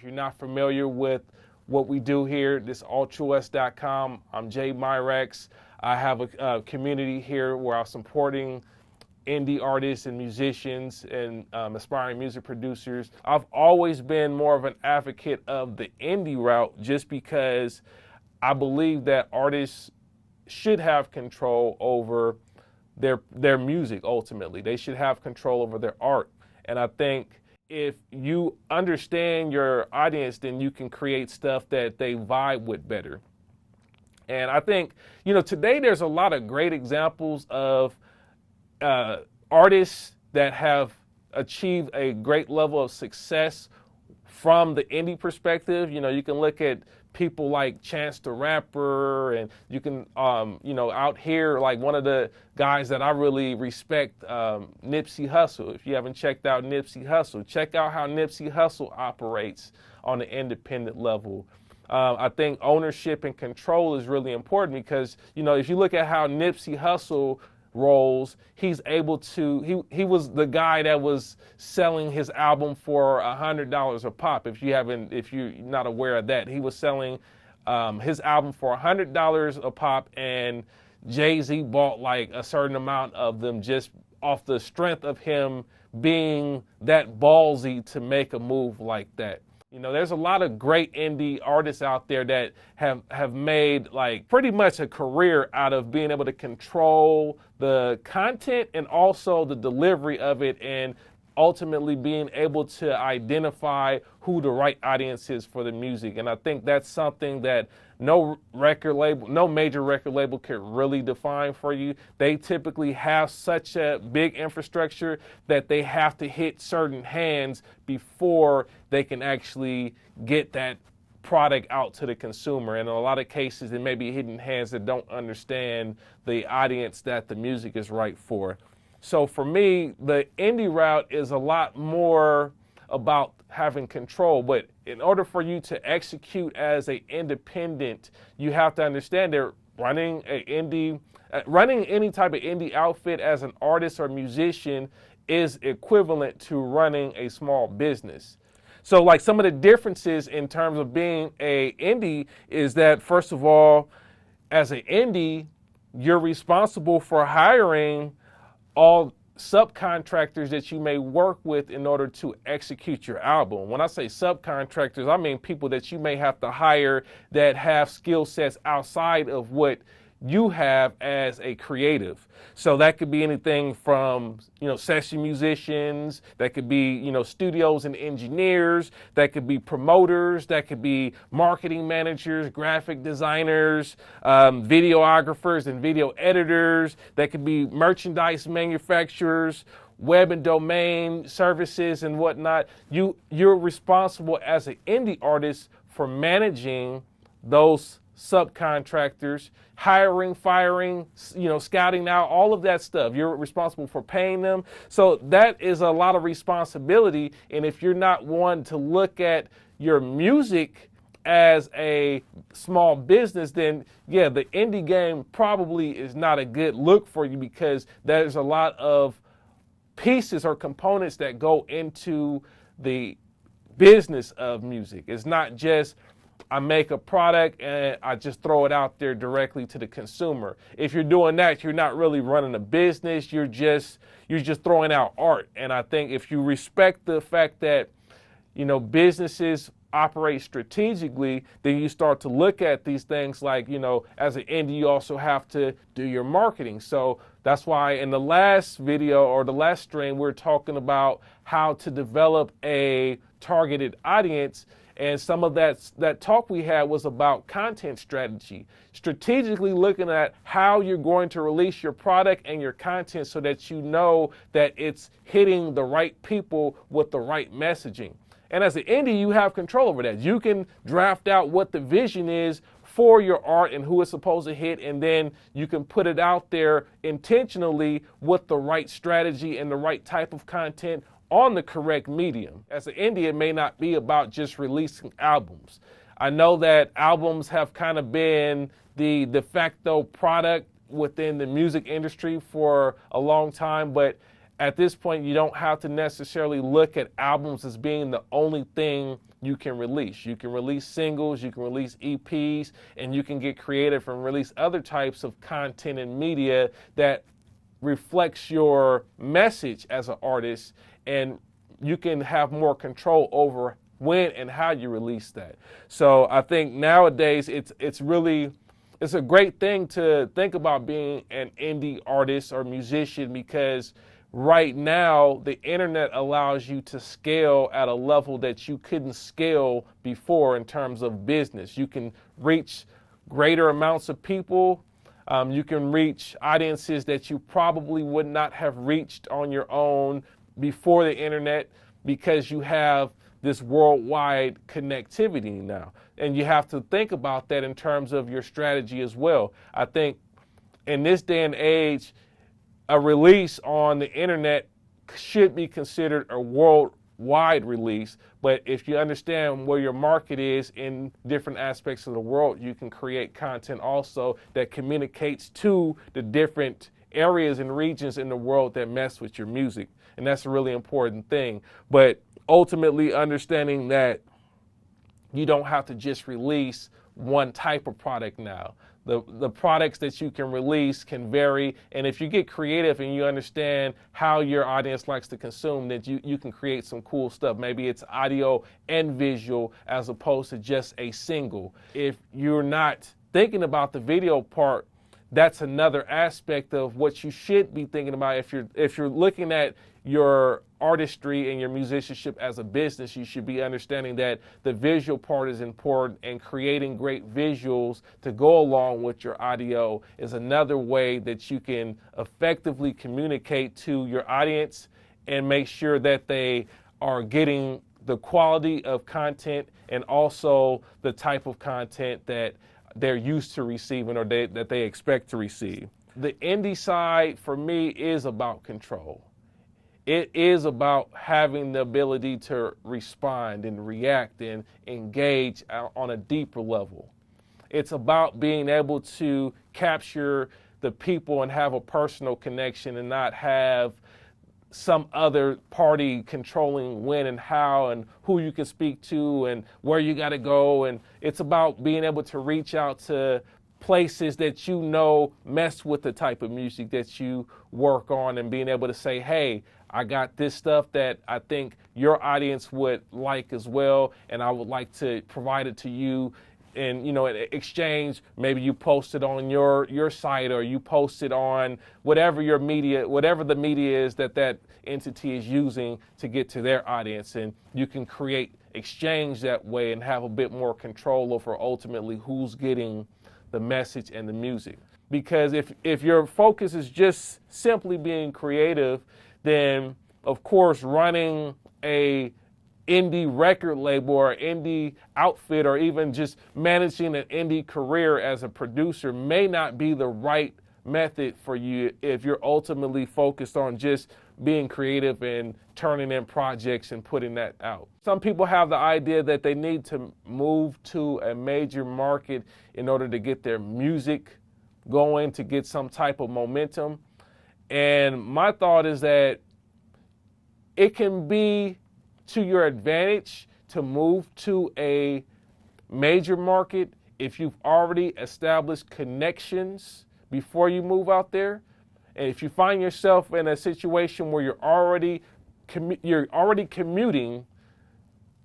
you're not familiar with what we do here, this ultrawest.com, I'm Jay Myrex. I have a community here where I'm supporting indie artists and musicians and aspiring music producers. I've always been more of an advocate of the indie route just because I believe that artists should have control over their music ultimately. They should have control over their art. And I think if you understand your audience, then you can create stuff that they vibe with better. And I think, today there's a lot of great examples of artists that have achieved a great level of success from the indie perspective. You can look at people like Chance the Rapper, and you can, out here, like one of the guys that I really respect, Nipsey Hussle. If you haven't checked out Nipsey Hussle, check out how Nipsey Hussle operates on the independent level. I think ownership and control is really important because, if you look at how Nipsey Hussle rolls, he's able to, he was the guy that was selling his album for $100 a pop. If you're not aware of that, he was selling his album for $100 a pop, and Jay-Z bought like a certain amount of them just off the strength of him being that ballsy to make a move like that. There's a lot of great indie artists out there that have made like pretty much a career out of being able to control the content and also the delivery of it, and ultimately being able to identify who the right audience is for the music. And I think that's something that no major record label can really define for you. They typically have such a big infrastructure that they have to hit certain hands before they can actually get that product out to the consumer. And in a lot of cases, it may be hidden hands that don't understand the audience that the music is right for. So for me, the indie route is a lot more about having control. But in order for you to execute as an independent, you have to understand that running any type of indie outfit as an artist or musician is equivalent to running a small business. So like some of the differences in terms of being a indie is that, first of all, as an indie, you're responsible for hiring all subcontractors that you may work with in order to execute your album. When I say subcontractors, I mean people that you may have to hire that have skill sets outside of what you have as a creative. So that could be anything from, session musicians, that could be, studios and engineers, that could be promoters, that could be marketing managers, graphic designers, videographers and video editors, that could be merchandise manufacturers, web and domain services and whatnot. You're responsible as an indie artist for managing those subcontractors, hiring, firing, scouting out, all of that stuff. You're responsible for paying them. So that is a lot of responsibility. And if you're not one to look at your music as a small business, then yeah, the indie game probably is not a good look for you, because there's a lot of pieces or components that go into the business of music. It's not just I make a product and I just throw it out there directly to the consumer. If you're doing that, you're not really running a business. You're just throwing out art. And I think if you respect the fact that, businesses operate strategically, then you start to look at these things like, as an indie, you also have to do your marketing. So that's why in the last video or the last stream, we're talking about how to develop a targeted audience. And some of that talk we had was about content strategy, strategically looking at how you're going to release your product and your content so that you know that it's hitting the right people with the right messaging. And as an indie, you have control over that. You can draft out what the vision is for your art and who it's supposed to hit, and then you can put it out there intentionally with the right strategy and the right type of content on the correct medium. As an indie, it may not be about just releasing albums. I know that albums have kind of been the de facto product within the music industry for a long time, but at this point, you don't have to necessarily look at albums as being the only thing you can release. You can release singles, you can release EPs, and you can get creative and release other types of content and media that reflects your message as an artist, and you can have more control over when and how you release that. So I think nowadays it's a great thing to think about being an indie artist or musician, because right now the internet allows you to scale at a level that you couldn't scale before in terms of business. You can reach greater amounts of people. You can reach audiences that you probably would not have reached on your own before the internet, because you have this worldwide connectivity now. And you have to think about that in terms of your strategy as well. I think in this day and age, a release on the internet should be considered a worldwide release. But if you understand where your market is in different aspects of the world, you can create content also that communicates to the different areas and regions in the world that mess with your music. And that's a really important thing. But ultimately understanding that you don't have to just release one type of product now. The products that you can release can vary, and if you get creative and you understand how your audience likes to consume, then you can create some cool stuff. Maybe it's audio and visual as opposed to just a single. If you're not thinking about the video part, that's another aspect of what you should be thinking about. If you're looking at your artistry and your musicianship as a business, you should be understanding that the visual part is important, and creating great visuals to go along with your audio is another way that you can effectively communicate to your audience and make sure that they are getting the quality of content and also the type of content that they're used to receiving or that they expect to receive. The indie side for me is about control. It is about having the ability to respond and react and engage on a deeper level. It's about being able to capture the people and have a personal connection and not have some other party controlling when and how and who you can speak to and where you got to go. And it's about being able to reach out to places that you know mess with the type of music that you work on, and being able to say, hey, I got this stuff that I think your audience would like as well, and I would like to provide it to you. And, in exchange, maybe you post it on your site, or you post it on whatever your media, whatever the media is that entity is using to get to their audience. And you can create exchange that way and have a bit more control over ultimately who's getting the message and the music. Because if your focus is just simply being creative, then of course running a indie record label or indie outfit, or even just managing an indie career as a producer may not be the right method for you if you're ultimately focused on just being creative and turning in projects and putting that out. Some people have the idea that they need to move to a major market in order to get their music going, to get some type of momentum. And my thought is that it can be to your advantage to move to a major market if you've already established connections before you move out there. And if you find yourself in a situation where you're already commuting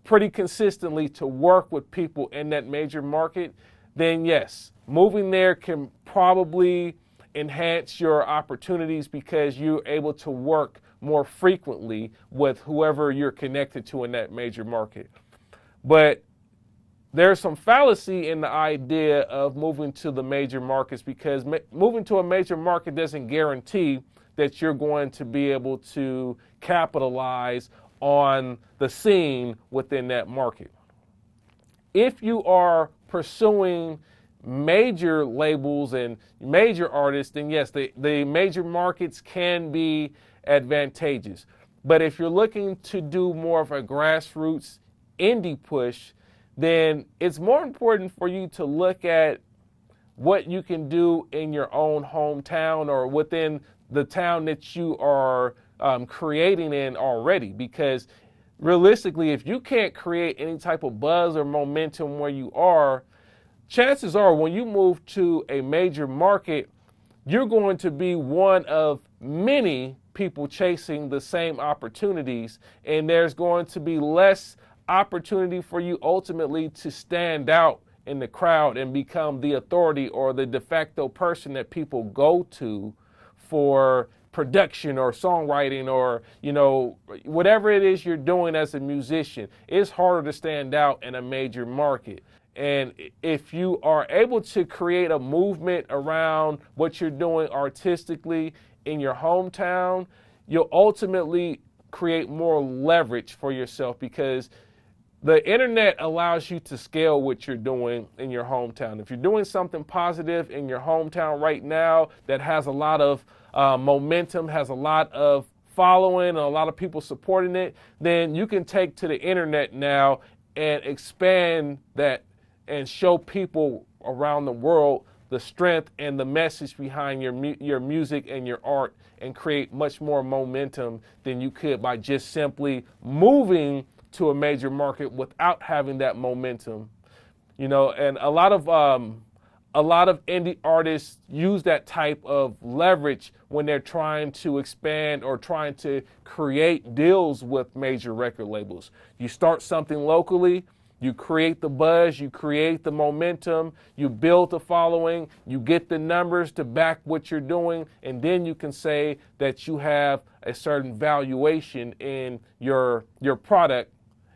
pretty consistently to work with people in that major market, then yes, moving there can probably enhance your opportunities because you're able to work more frequently with whoever you're connected to in that major market. But there's some fallacy in the idea of moving to the major markets, because moving to a major market doesn't guarantee that you're going to be able to capitalize on the scene within that market. If you are pursuing major labels and major artists, then yes, the major markets can be advantageous. But if you're looking to do more of a grassroots indie push, then it's more important for you to look at what you can do in your own hometown or within the town that you are creating in already. Because realistically, if you can't create any type of buzz or momentum where you are, chances are when you move to a major market, you're going to be one of many people chasing the same opportunities, and there's going to be less opportunity for you ultimately to stand out in the crowd and become the authority or the de facto person that people go to for production or songwriting or, whatever it is you're doing as a musician. It's harder to stand out in a major market. And if you are able to create a movement around what you're doing artistically in your hometown, you'll ultimately create more leverage for yourself, because the internet allows you to scale what you're doing in your hometown. If you're doing something positive in your hometown right now that has a lot of momentum, has a lot of following and a lot of people supporting it, then you can take to the internet now and expand that and show people around the world the strength and the message behind your music and your art, and create much more momentum than you could by just simply moving to a major market without having that momentum. And a lot of indie artists use that type of leverage when they're trying to expand or trying to create deals with major record labels. You start something locally, you create the buzz, you create the momentum, you build the following, you get the numbers to back what you're doing, and then you can say that you have a certain valuation in your product,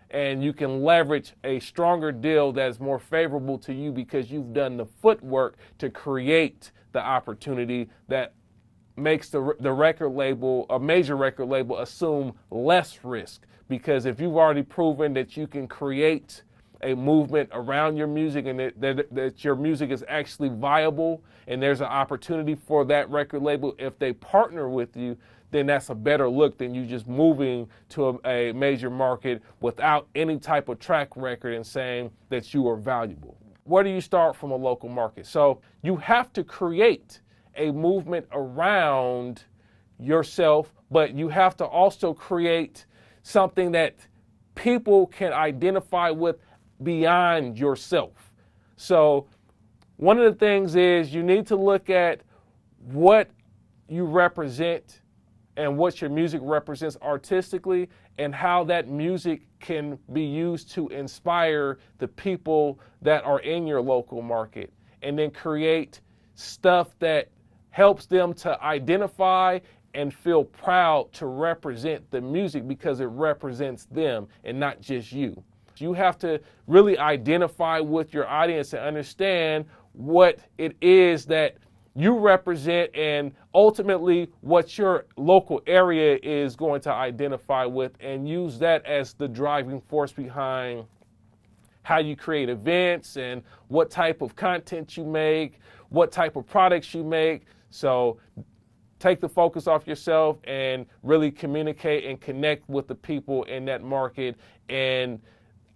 and you can leverage a stronger deal that is more favorable to you because you've done the footwork to create the opportunity that makes the record label, a major record label, assume less risk. Because if you've already proven that you can create a movement around your music and that your music is actually viable, and there's an opportunity for that record label, if they partner with you, then that's a better look than you just moving to a major market without any type of track record and saying that you are valuable. Where do you start from a local market? So you have to create a movement around yourself, but you have to also create something that people can identify with beyond yourself. So one of the things is you need to look at what you represent and what your music represents artistically, and how that music can be used to inspire the people that are in your local market, and then create stuff that helps them to identify and feel proud to represent the music because it represents them and not just you. You have to really identify with your audience and understand what it is that you represent, and ultimately what your local area is going to identify with, and use that as the driving force behind how you create events and what type of content you make, what type of products you make. So take the focus off yourself and really communicate and connect with the people in that market, and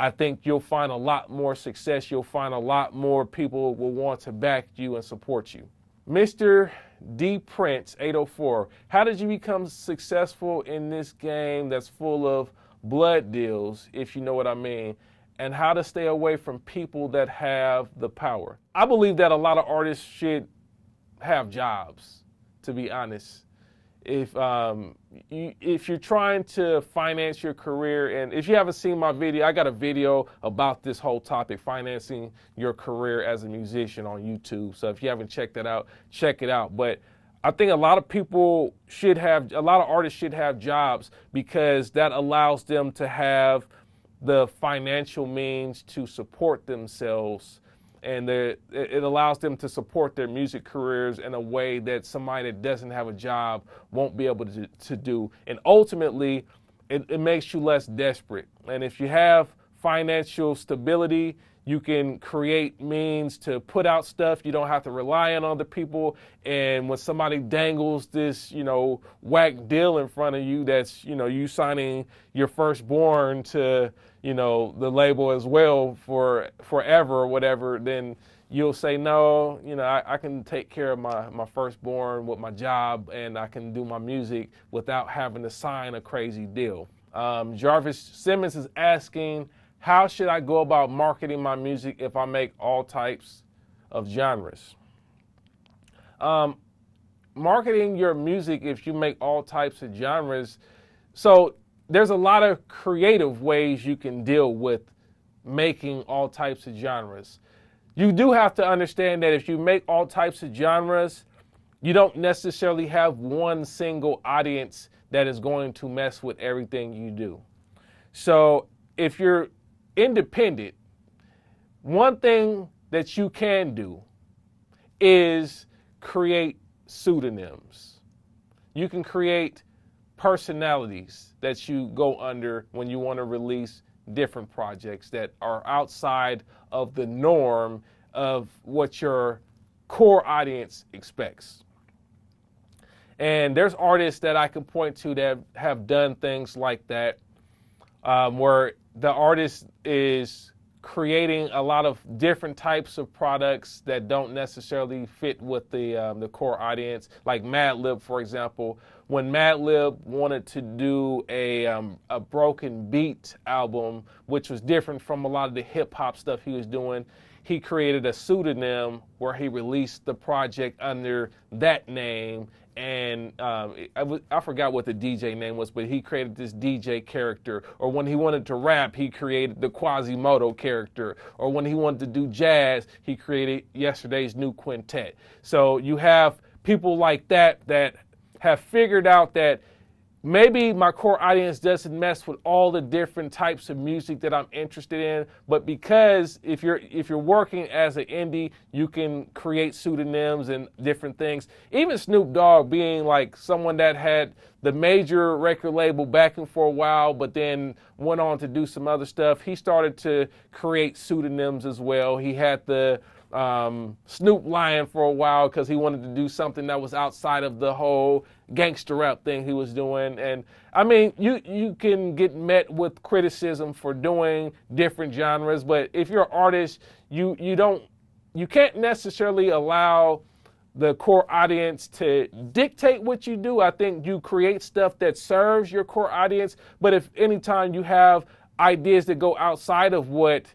I think you'll find a lot more success. You'll find a lot more people will want to back you and support you. Mr. D. Prince 804, how did you become successful in this game that's full of blood deals, if you know what I mean, and how to stay away from people that have the power? I believe that a lot of artists should have jobs, to be honest. If you're trying to finance your career, and if you haven't seen my video, I got a video about this whole topic, financing your career as a musician, on YouTube. So if you haven't checked that out, check it out. But I think a lot of artists should have jobs, because that allows them to have the financial means to support themselves, and it allows them to support their music careers in a way that somebody that doesn't have a job won't be able to do. And ultimately, it makes you less desperate. And if you have financial stability, you can create means to put out stuff. You don't have to rely on other people. And when somebody dangles this, whack deal in front of you, that's, you signing your firstborn to, the label as well for forever or whatever, then you'll say, no, I can take care of my firstborn with my job, and I can do my music without having to sign a crazy deal. Jarvis Simmons is asking, how should I go about marketing my music if I make all types of genres? Marketing your music if you make all types of genres. So there's a lot of creative ways you can deal with making all types of genres. You do have to understand that if you make all types of genres, you don't necessarily have one single audience that is going to mess with everything you do. So if you're independent, one thing that you can do is create pseudonyms. You can create personalities that you go under when you want to release different projects that are outside of the norm of what your core audience expects. And there's artists that I can point to that have done things like that, where the artist is creating a lot of different types of products that don't necessarily fit with the core audience. Like Madlib, for example. When Madlib wanted to do a broken beat album, which was different from a lot of the hip hop stuff he was doing, he created a pseudonym where he released the project under that name. And I forgot what the DJ name was, but he created this DJ character. Or when he wanted to rap, he created the Quasimodo character. Or when he wanted to do jazz, he created Yesterday's New Quintet. So you have people like that that have figured out that maybe my core audience doesn't mess with all the different types of music that I'm interested in, but because if you're working as an indie, you can create pseudonyms and different things. Even Snoop Dogg being like someone that had the major record label backing for a while, but then went on to do some other stuff, he started to create pseudonyms as well. He had the Snoop Lion for a while because he wanted to do something that was outside of the whole gangster rap thing he was doing. And I mean, you can get met with criticism for doing different genres, but if you're an artist, you can't necessarily allow the core audience to dictate what you do. I think you create stuff that serves your core audience, but if anytime you have ideas that go outside of what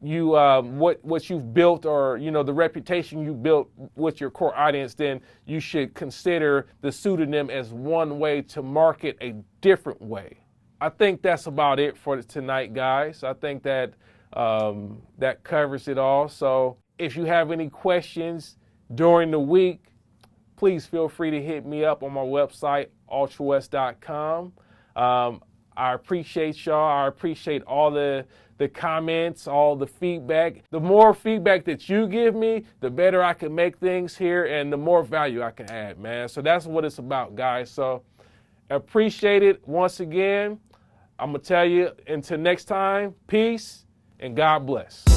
you've built, or the reputation you built with your core audience, then you should consider the pseudonym as one way to market a different way. I think that's about it for tonight, guys. I think that that covers it all. So if you have any questions during the week, please feel free to hit me up on my website, ultrawest.com. I appreciate y'all. I appreciate all the comments, all the feedback. The more feedback that you give me, the better I can make things here and the more value I can add, man. So that's what it's about, guys. So appreciate it once again. I'm going to tell you, until next time, peace and God bless.